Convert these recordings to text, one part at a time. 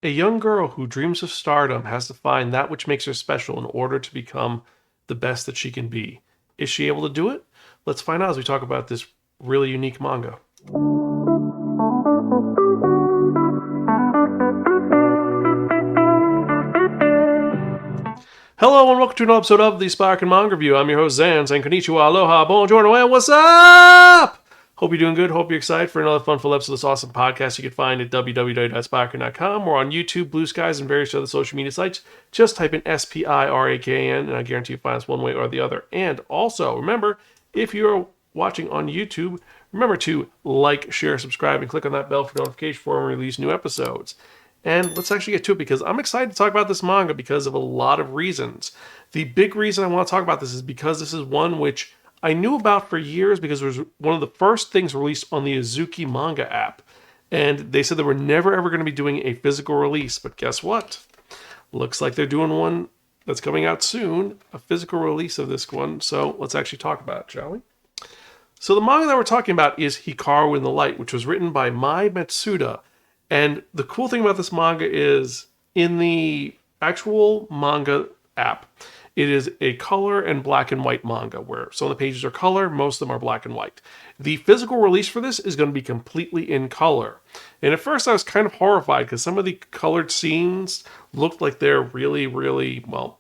A young girl who dreams of stardom has to find that which makes her special in order to become the best that she can be. Is she able to do it? Let's find out as we talk about this really unique manga. Hello and welcome to another episode of the Spiraken Manga Review. I'm your host Zan, saying konnichiwa, aloha, bonjour, and what's up? Hope you're doing good. Hope you're excited for another fun episode of this awesome podcast you can find at www.spiraken.com or on YouTube, Bluesky, and various other social media sites. Just type in SPIRAKN and I guarantee you find us one way or the other. And also, remember, if you're watching on YouTube, remember to like, share, subscribe, and click on that bell for notification for when we release new episodes. And let's actually get to it because I'm excited to talk about this manga because of a lot of reasons. The big reason I want to talk about this is because this is one which I knew about for years because it was one of the first things released on the Azuki Manga app. And they said they were never ever going to be doing a physical release. But guess what? Looks like they're doing one that's coming out soon, a physical release of this one. So let's actually talk about it, shall we? So the manga that we're talking about is Hikaru in the Light, which was written by Mai Matsuda. And the cool thing about this manga is in the actual manga app, it is a color and black and white manga where some of the pages are color, most of them are black and white. The physical release for this is going to be completely in color. And at first I was kind of horrified because some of the colored scenes looked like they're really, really, well,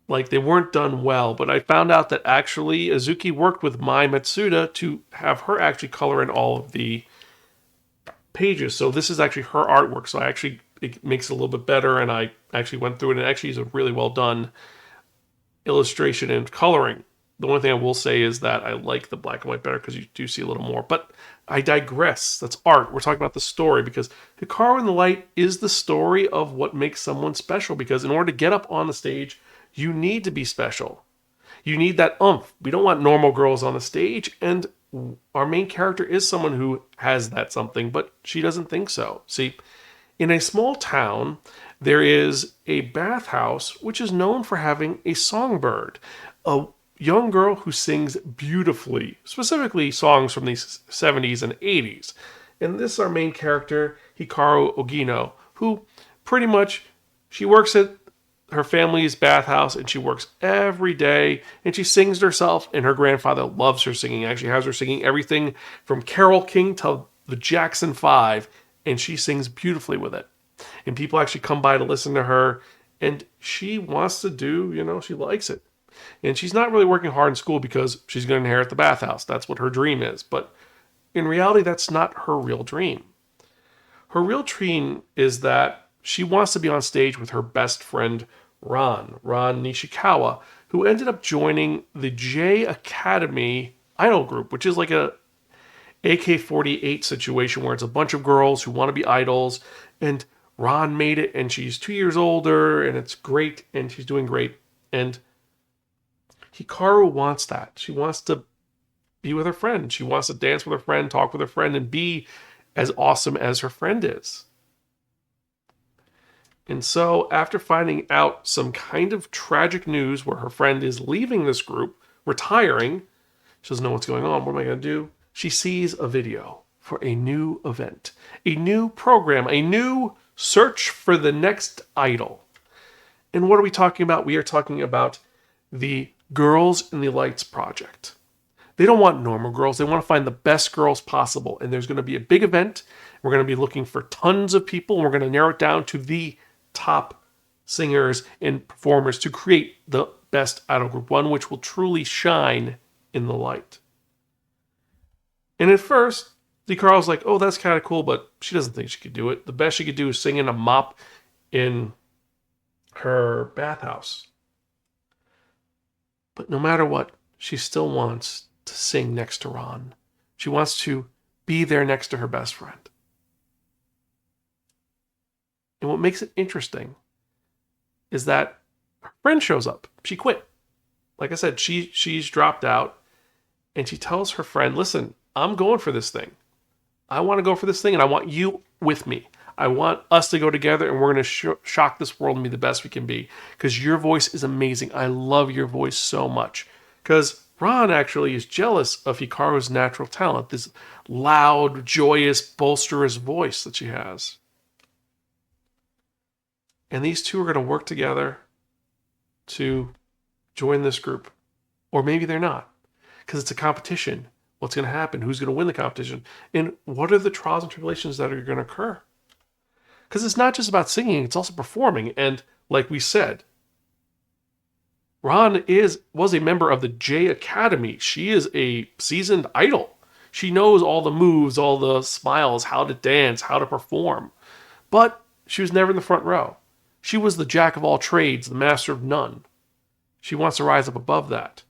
like they weren't done well. But I found out that actually Azuki worked with Mai Matsuda to have her actually color in all of the pages. So this is actually her artwork. So it makes it a little bit better. And I actually went through it and it actually is a really well done illustration and coloring. The only thing I will say is that I like the black and white better because you do see a little more. But I digress. That's art. We're talking about the story because Hikaru in the Light is the story of what makes someone special. Because in order to get up on the stage, you need to be special. You need that oomph. We don't want normal girls on the stage, and our main character is someone who has that something, but she doesn't think so. See, in a small town, there is a bathhouse which is known for having a songbird, a young girl who sings beautifully, specifically songs from the 70s and 80s. And this is our main character, Hikaru Ogino, who pretty much, she works at her family's bathhouse and she works every day and she sings to herself, and her grandfather loves her singing. Actually has her singing everything from Carole King to the Jackson 5, and she sings beautifully with it. And people actually come by to listen to her, and she wants to do, she likes it. And she's not really working hard in school because she's going to inherit the bathhouse. That's what her dream is. But in reality, that's not her real dream. Her real dream is that she wants to be on stage with her best friend, Ron Nishikawa, who ended up joining the J Academy idol group, which is like a AK-48 situation where it's a bunch of girls who want to be idols, and Ron made it, and she's 2 years older, and it's great, and she's doing great. And Hikaru wants that. She wants to be with her friend. She wants to dance with her friend, talk with her friend, and be as awesome as her friend is. And so, after finding out some kind of tragic news where her friend is leaving this group, retiring, she doesn't know what's going on. What am I going to do? She sees a video for a new event, a new program, a new search for the next idol. And what are we talking about? We are talking about the Girls in the Lights project. They don't want normal girls. They want to find the best girls possible. And there's going to be a big event. We're going to be looking for tons of people. And we're going to narrow it down to the top singers and performers to create the best idol group, one which will truly shine in the light. And at first, Hikaru's like, oh, that's kind of cool, but she doesn't think she could do it. The best she could do is sing in a mop in her bathhouse. But no matter what, she still wants to sing next to Ron. She wants to be there next to her best friend. And what makes it interesting is that her friend shows up. She quit. Like I said, she's dropped out, and she tells her friend, listen, I'm going for this thing. I want to go for this thing, and I want you with me. I want us to go together, and we're going to shock this world and be the best we can be, because your voice is amazing. I love your voice so much. Because Ron actually is jealous of Hikaru's natural talent, this loud, joyous, boisterous voice that she has. And these two are going to work together to join this group. Or maybe they're not, because it's a competition. What's going to happen? Who's going to win the competition? And what are the trials and tribulations that are going to occur? Because it's not just about singing, it's also performing. And like we said, Ron was a member of the J Academy. She is a seasoned idol. She knows all the moves, all the smiles, how to dance, how to perform. But she was never in the front row. She was the jack of all trades, the master of none. She wants to rise up above that.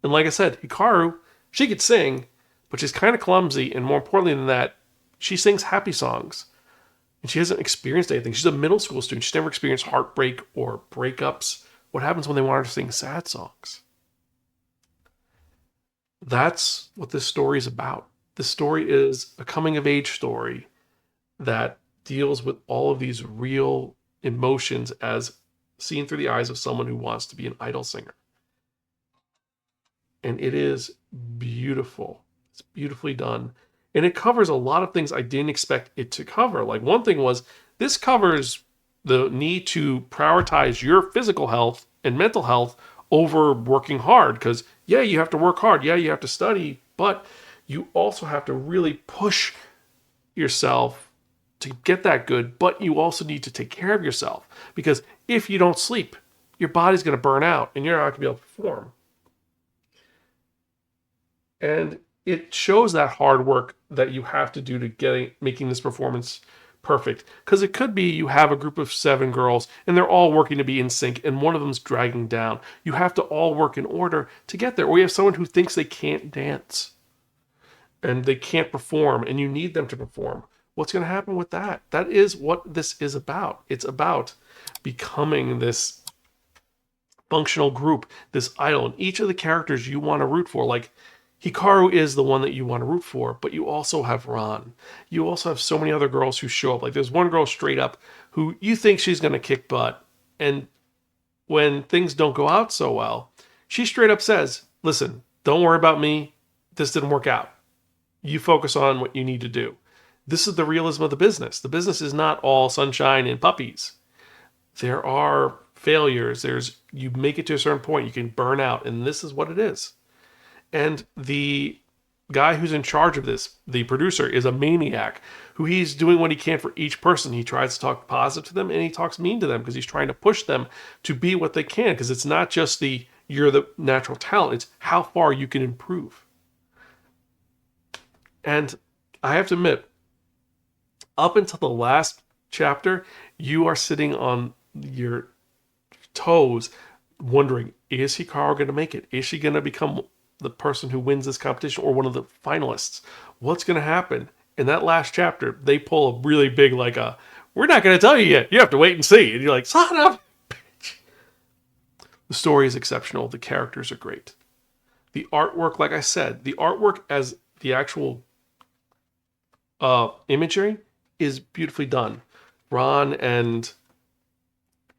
And like I said, Hikaru, she could sing, but she's kind of clumsy, and more importantly than that, she sings happy songs. And she hasn't experienced anything. She's a middle school student. She's never experienced heartbreak or breakups. What happens when they want her to sing sad songs? That's what this story is about. This story is a coming-of-age story that deals with all of these real emotions as seen through the eyes of someone who wants to be an idol singer. And it is beautiful. It's beautifully done. And it covers a lot of things I didn't expect it to cover. Like, one thing was, this covers the need to prioritize your physical health and mental health over working hard. Because, yeah, you have to work hard. Yeah, you have to study. But you also have to really push yourself to get that good. But you also need to take care of yourself. Because if you don't sleep, your body's going to burn out and you're not going to be able to perform. And it shows that hard work that you have to do to making this performance perfect. Because it could be you have a group of 7 girls and they're all working to be in sync and one of them's dragging down. You have to all work in order to get there. Or you have someone who thinks they can't dance and they can't perform and you need them to perform. What's going to happen with that? That is what this is about. It's about becoming this functional group, this idol. And each of the characters you want to root for, like Hikaru is the one that you want to root for, but you also have Ron. You also have so many other girls who show up. Like, there's one girl straight up who you think she's going to kick butt. And when things don't go out so well, she straight up says, listen, don't worry about me. This didn't work out. You focus on what you need to do. This is the realism of the business. The business is not all sunshine and puppies. There are failures. You make it to a certain point, you can burn out, and this is what it is. And the guy who's in charge of this, the producer, is a maniac who he's doing what he can for each person. He tries to talk positive to them and he talks mean to them because he's trying to push them to be what they can. Because it's not just you're the natural talent, it's how far you can improve. And I have to admit, up until the last chapter, you are sitting on your toes wondering, is Hikaru going to make it? Is she going to become the person who wins this competition or one of the finalists? What's going to happen? In that last chapter, they pull a really big, we're not going to tell you yet. You have to wait and see. And you're like, son of a bitch. The story is exceptional. The characters are great. The artwork, like I said, the artwork as the actual imagery is beautifully done. Ron and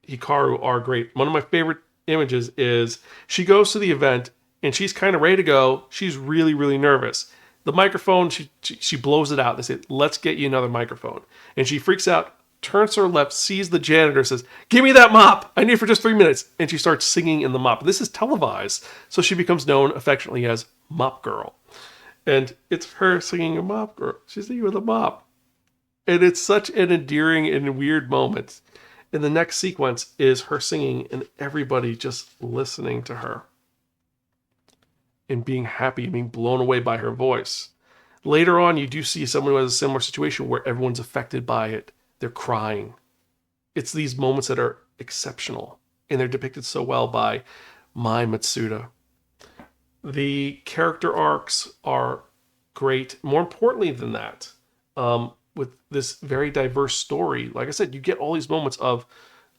Hikaru are great. One of my favorite images is she goes to the event and she's kind of ready to go. She's really, really nervous. The microphone, she blows it out. They say, let's get you another microphone. And she freaks out, turns to her left, sees the janitor, says, give me that mop. I need it for just 3 minutes. And she starts singing in the mop. This is televised, so she becomes known affectionately as Mop Girl. And it's her singing a Mop Girl. She's singing with a mop. And it's such an endearing and weird moment. And the next sequence is her singing and everybody just listening to her and being happy, being blown away by her voice. Later on, you do see someone who has a similar situation where everyone's affected by it. They're crying. It's these moments that are exceptional, and they're depicted so well by Mai Matsuda. The character arcs are great. More importantly than that, with this very diverse story, like I said, you get all these moments of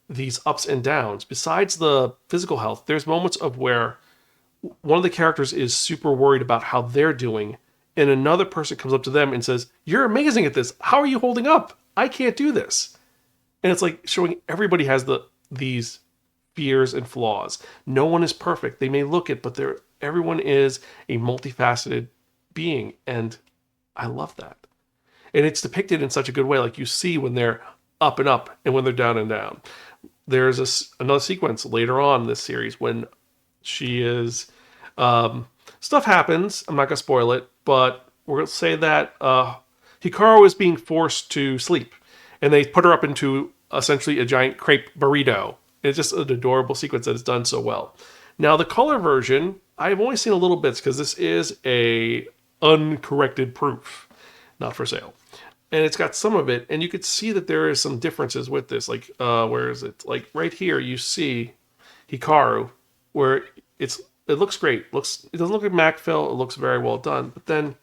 these ups and downs. Besides the physical health, there's moments of where one of the characters is super worried about how they're doing, and another person comes up to them and says, you're amazing at this. How are you holding up? I can't do this. And it's like showing everybody has these fears and flaws. No one is perfect. They may look it, but everyone is a multifaceted being, and I love that. And it's depicted in such a good way. Like, you see when they're up and up and when they're down and down. there's another sequence later on in this series when she is stuff happens. I'm not gonna spoil it, but we're gonna say that Hikaru is being forced to sleep, and they put her up into essentially a giant crepe burrito. It's just an adorable sequence that is done so well. Now the color version, I've only seen a little bits because this is a uncorrected proof, not for sale. And it's got some of it, and you could see that there is some differences with this. Like, where is it? Like right here, you see Hikaru, where it looks great. It doesn't look like Macfill. It looks very well done. But then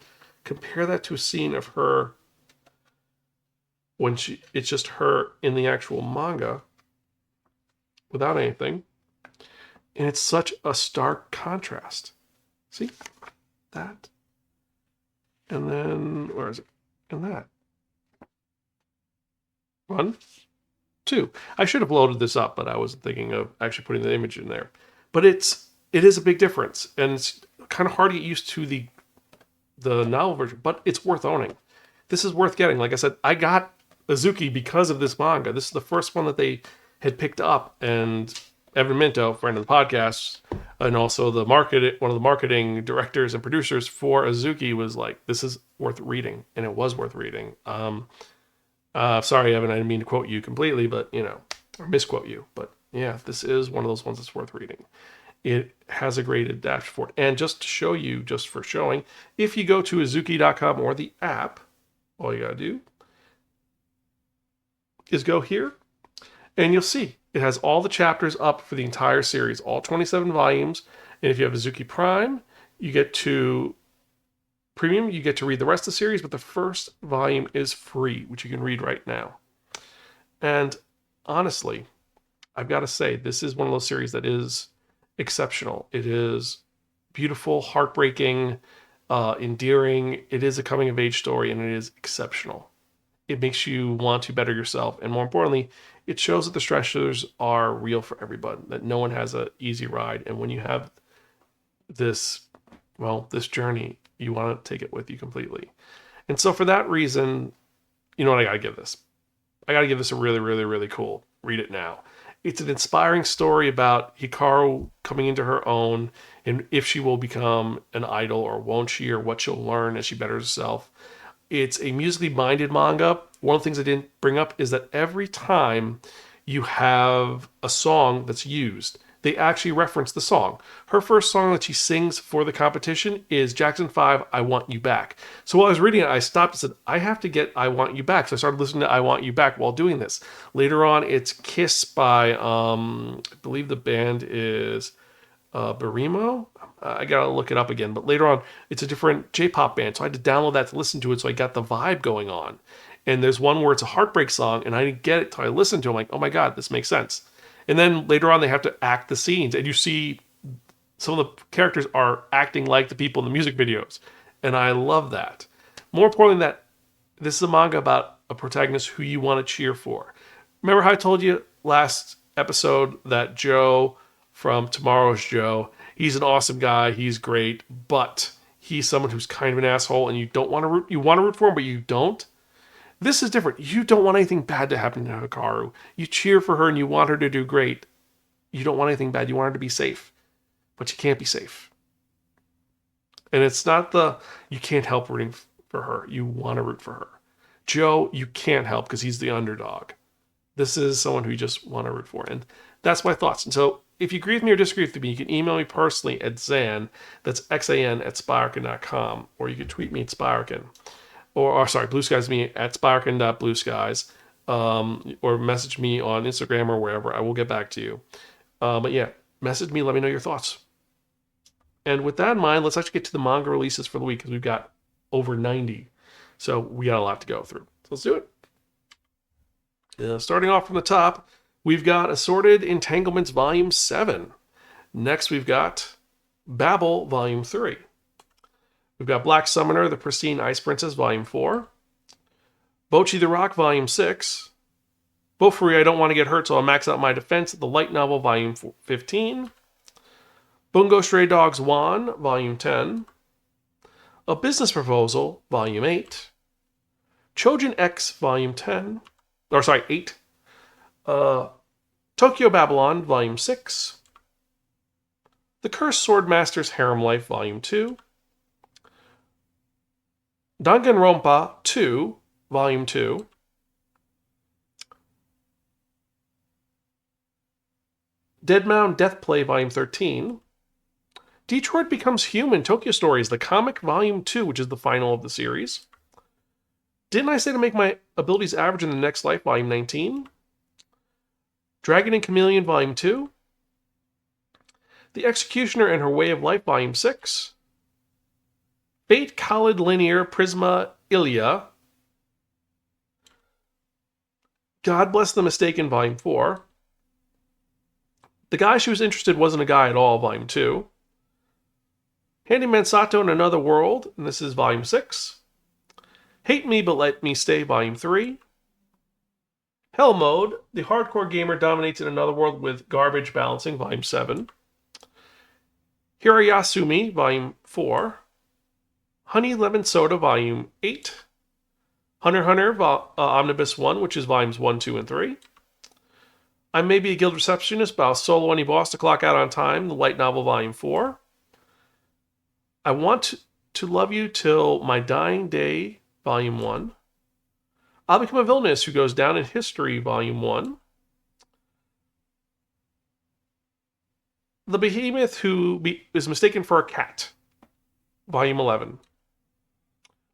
compare that to a scene of her when it's just her in the actual manga without anything, and it's such a stark contrast. See that, and then where is it? And that. 1, 2. I should have loaded this up, but I wasn't thinking of actually putting the image in there. But it is a big difference, and it's kind of hard to get used to the novel version, but it's worth owning. This is worth getting. Like I said, I got Azuki because of this manga. This is the first one that they had picked up, and Evan Minto, friend of the podcast, and also one of the marketing directors and producers for Azuki, was like, "This is worth reading," and it was worth reading. Sorry, Evan, I didn't mean to quote you completely, but or misquote you. But yeah, this is one of those ones that's worth reading. It has a graded dashboard. And just to show you, just for showing, if you go to Azuki.com or the app, all you gotta do is go here, and you'll see it has all the chapters up for the entire series, all 27 volumes. And if you have Azuki Prime, you get to Premium, you get to read the rest of the series, but the first volume is free, which you can read right now. And honestly, I've got to say, this is one of those series that is exceptional. It is beautiful, heartbreaking, endearing. It is a coming-of-age story, and it is exceptional. It makes you want to better yourself, and more importantly, it shows that the stressors are real for everybody, that no one has an easy ride, and when you have this journey, you want to take it with you completely. And so for that reason, you know what I got to give this? I got to give this a really, really, really cool. Read it now. It's an inspiring story about Hikaru coming into her own, and if she will become an idol or won't she, or what she'll learn as she betters herself. It's a musically minded manga. One of the things I didn't bring up is that every time you have a song that's used, they actually reference the song. Her first song that she sings for the competition is Jackson 5, I Want You Back. So while I was reading it, I stopped and said, I have to get I Want You Back. So I started listening to I Want You Back while doing this. Later on, it's Kiss by, I believe the band is Barimo. I gotta look it up again. But later on, it's a different J-pop band. So I had to download that to listen to it, so I got the vibe going on. And there's one where it's a heartbreak song, and I didn't get it till I listened to it. I'm like, oh my God, this makes sense. And then later on, they have to act the scenes, and you see some of the characters are acting like the people in the music videos. And I love that. More importantly, that this is a manga about a protagonist who you want to cheer for. Remember how I told you last episode that Joe from Tomorrow's Joe, he's an awesome guy, he's great, but he's someone who's kind of an asshole, and you want to root for him, but you don't? This is different. You don't want anything bad to happen to Hikaru. You cheer for her and you want her to do great. You don't want anything bad. You want her to be safe. But you can't be safe. And it's not you can't help rooting for her. You want to root for her. Joe, you can't help because he's the underdog. This is someone who you just want to root for. And that's my thoughts. And so if you agree with me or disagree with me, you can email me personally at Xan, that's Xan at Spiraken.com, or you can tweet me at Spiraken. Or sorry, Bluesky's me at Spiraken.blueskies, or message me on Instagram or wherever. I will get back to you. But yeah, message me, let me know your thoughts. And with that in mind, let's actually get to the manga releases for the week, because we've got over 90. So we got a lot to go through. So let's do it. Starting off from the top, we've got Assorted Entanglements Volume 7. Next, we've got Babel Volume 3. We've got Black Summoner, The Pristine Ice Princess, Volume 4. Bocchi the Rock, Volume 6. Bofuri, I Don't Want to Get Hurt, So I'll Max Out My Defense, The Light Novel, Volume 15. Bungo Stray Dogs 1, Volume 10. A Business Proposal, Volume 8. Chojin X, Volume 8. Tokyo Babylon, Volume 6. The Cursed Swordmaster's Harem Life, Volume 2. Danganronpa 2, Volume 2. Dead Mound Death Play, Volume 13. Detroit Becomes Human, Tokyo Stories, the comic, Volume 2, which is the final of the series. Didn't I say to make my abilities average in the next life, Volume 19? Dragon and Chameleon, Volume 2. The Executioner and Her Way of Life, Volume 6. Fate Khalid Linear Prisma Ilya. God Bless the Mistaken, Volume 4. The Guy She Was Interested Wasn't a Guy at All, Volume 2. Handyman Sato in Another World, and this is Volume 6. Hate Me But Let Me Stay, Volume 3. Hell Mode, The Hardcore Gamer Dominates in Another World with Garbage Balancing, Volume 7. Hirayasumi, Volume 4. Honey Lemon Soda, Volume 8. Hunter x Hunter Omnibus 1, which is Volumes 1, 2, and 3. I May Be a Guild Receptionist, but I'll solo any boss to clock out on time, the light novel, Volume 4. I Want to Love You Till My Dying Day, Volume 1. I'll Become a Villainess Who Goes Down in History, Volume 1. The Behemoth Who is Mistaken for a Cat, Volume 11.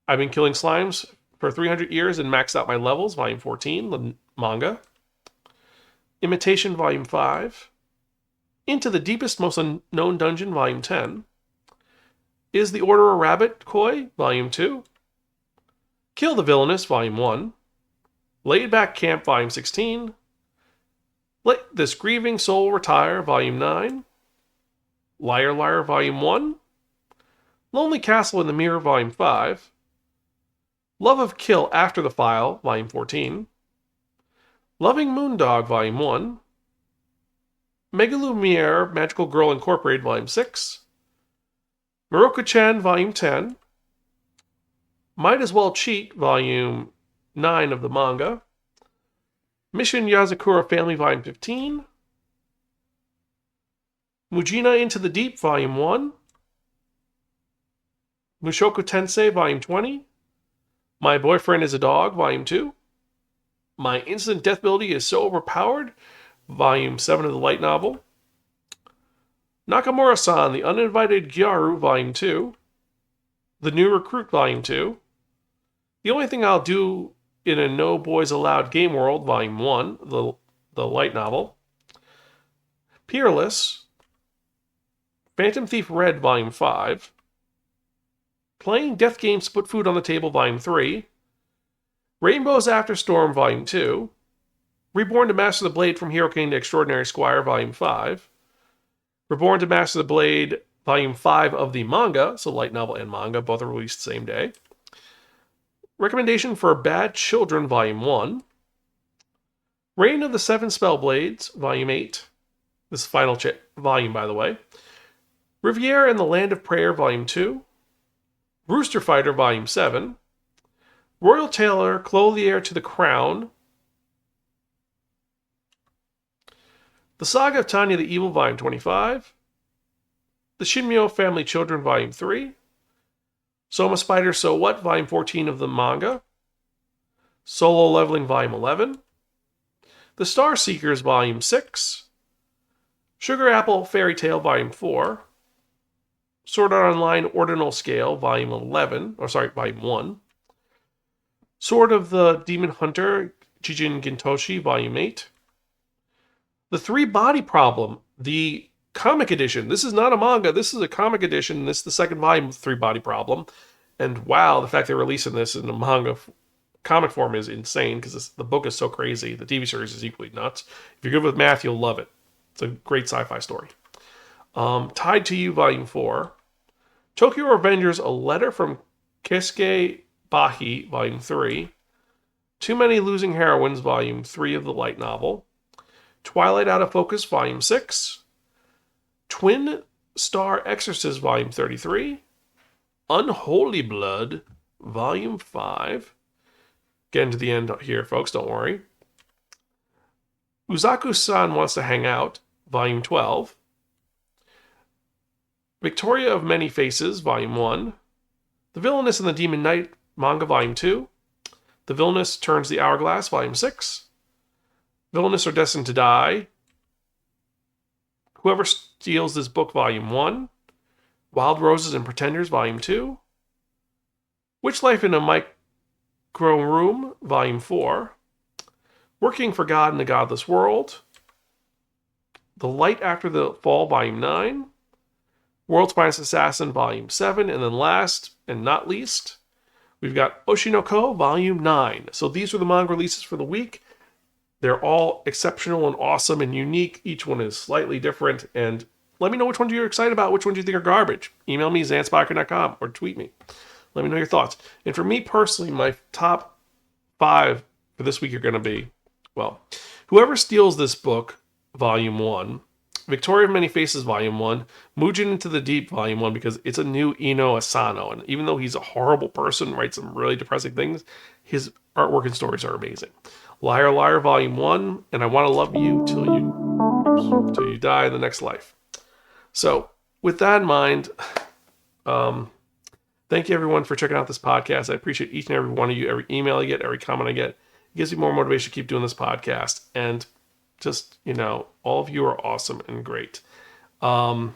I've Been Killing Slimes for 300 years and maxed out my levels, Volume 14, the manga. Imitation, Volume 5. Into the Deepest, Most Unknown Dungeon, Volume 10. Is the Order a Rabbit, Koi, Volume 2. Kill the Villainous, Volume 1. Laid Back Camp, Volume 16. Let This Grieving Soul Retire, Volume 9. Liar Liar, Volume 1. Lonely Castle in the Mirror, Volume 5. Love of Kill After the File, Volume 14. Loving Moondog, Volume 1. Megalumiere Magical Girl Incorporated, Volume 6. Moroku-chan, Volume 10. Might As Well Cheat, Volume 9 of the manga. Mission Yazakura Family, Volume 15. Mujina Into the Deep, Volume 1. Mushoku Tensei, Volume 20. My Boyfriend is a Dog, Volume 2. My Instant Death Ability is So Overpowered, Volume 7 of the light novel. Nakamura-san, The Uninvited Gyaru, Volume 2. The New Recruit, Volume 2. The Only Thing I'll Do in a No Boys Allowed Game World, Volume 1, the light novel. Peerless. Phantom Thief Red, Volume 5. Playing Death Games Put Food on the Table, Volume 3. Rainbows After Storm, Volume 2. Reborn to Master the Blade from Hero King to Extraordinary Squire, Volume 5. Reborn to Master the Blade, Volume 5 of the manga, so light novel and manga, both are released the same day. Recommendation for Bad Children, Volume 1. Reign of the Seven Spellblades, Volume 8. This is the final volume, by the way. Riviera and the Land of Prayer, Volume 2. Rooster Fighter, Volume 7. Royal Tailor, Clothier to the Crown. The Saga of Tanya the Evil, Volume 25. The Shinmyo Family Children, Volume 3. Soma Spider So What, Volume 14 of the manga. Solo Leveling, Volume 11. The Star Seekers, Volume 6. Sugar Apple Fairy Tale, Volume 4. Sword Art Online Ordinal Scale, Volume 1. Sword of the Demon Hunter, Jijin Gintoshi, Volume 8. The Three Body Problem, the comic edition. This is not a manga, this is a comic edition. This is the second volume of Three Body Problem. And wow, the fact they're releasing this in a manga comic form is insane, because the book is so crazy. The TV series is equally nuts. If you're good with math, you'll love it. It's a great sci-fi story. Tied to You, Volume 4. Tokyo Revengers, A Letter from Keisuke Bahi, Volume 3. Too Many Losing Heroines, Volume 3 of the light novel. Twilight Out of Focus, Volume 6. Twin Star Exorcist, Volume 33. Unholy Blood, Volume 5. Getting to the end here, folks, don't worry. Uzaku-san Wants to Hang Out, Volume 12. Victoria of Many Faces, Volume 1. The Villainess and the Demon Knight Manga, Volume 2. The Villainous Turns the Hourglass, Volume 6. Villainous Are Destined to Die. Whoever Steals This Book, Volume 1. Wild Roses and Pretenders, Volume 2. Witch Life in a Micro Room, Volume 4. Working for God in the Godless World. The Light After the Fall, Volume 9. World's Finest Assassin, Volume 7. And then last and not least, we've got Oshinoko, Volume 9. So these are the manga releases for the week. They're all exceptional and awesome and unique. Each one is slightly different. And let me know which ones you're excited about, which ones you think are garbage. Email me, zanspiraken.com, or tweet me. Let me know your thoughts. And for me personally, my top 5 for this week are going to be, well, Whoever Steals This Book, Volume 1. Victoria of Many Faces, Volume 1. Mujin Into the Deep, Volume 1, because it's a new Ino Asano. And even though he's a horrible person, writes some really depressing things, his artwork and stories are amazing. Liar Liar, Volume 1. And I Want to Love You Till You Die in the Next Life. So, with that in mind, thank you everyone for checking out this podcast. I appreciate each and every one of you, every email I get, every comment I get. It gives me more motivation to keep doing this podcast. And just, all of you are awesome and great. And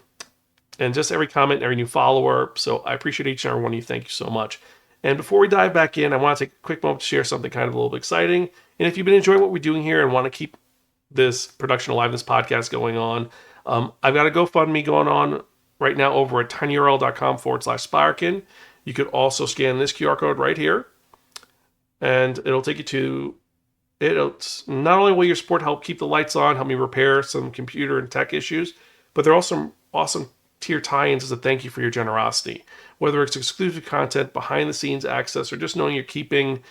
just every comment, every new follower. So I appreciate each and every one of you. Thank you so much. And before we dive back in, I want to take a quick moment to share something kind of a little bit exciting. And if you've been enjoying what we're doing here and want to keep this production alive, this podcast going on, I've got a GoFundMe going on right now over at tinyurl.com/Spiraken. You could also scan this QR code right here, and it'll take you to it. Not only will your support help keep the lights on, help me repair some computer and tech issues, but there are also some awesome tier tie-ins as a thank you for your generosity. Whether it's exclusive content, behind-the-scenes access, or just knowing you're keeping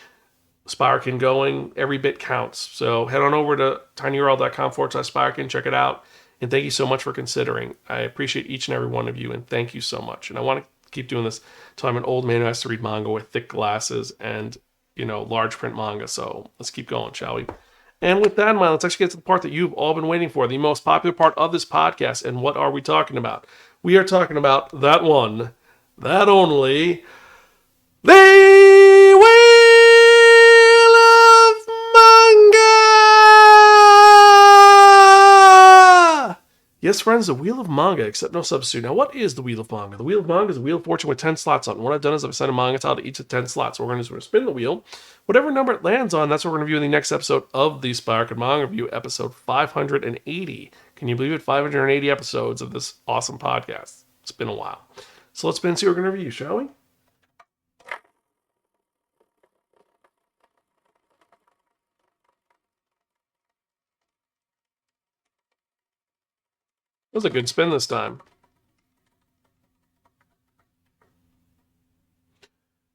Spiraken going, every bit counts. So head on over to tinyurl.com/Spiraken, check it out. And thank you so much for considering. I appreciate each and every one of you, and thank you so much. And I want to keep doing this until I'm an old man who has to read manga with thick glasses and, large print manga. So let's keep going, shall we? And with that in mind, let's actually get to the part that you've all been waiting for, the most popular part of this podcast. And what are we talking about? We are talking about that one, that only, the Wheel of Manga! Yes, friends, the Wheel of Manga, except no substitute. Now, what is the Wheel of Manga? The Wheel of Manga is a Wheel of Fortune with 10 slots on it. What I've done is I've assigned a manga title to each of 10 slots. So we're going to spin the wheel. Whatever number it lands on, that's what we're going to view in the next episode of the Spiraken Manga Review, episode 580. Can you believe it? 580 episodes of this awesome podcast. It's been a while. So let's spin and see what we're going to review, shall we? That was a good spin this time.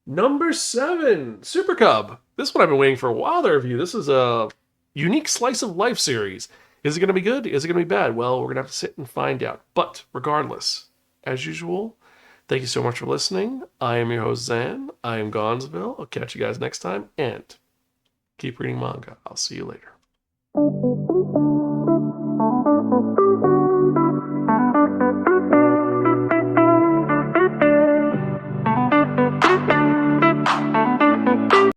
Number 7, Super Cub. This one I've been waiting for a while to review. This is a unique slice of life series. Is it going to be good? Is it going to be bad? Well, we're going to have to sit and find out. But regardless, as usual, thank you so much for listening. I am your host, Zan. I am Gonzville. I'll catch you guys next time. And keep reading manga. I'll see you later.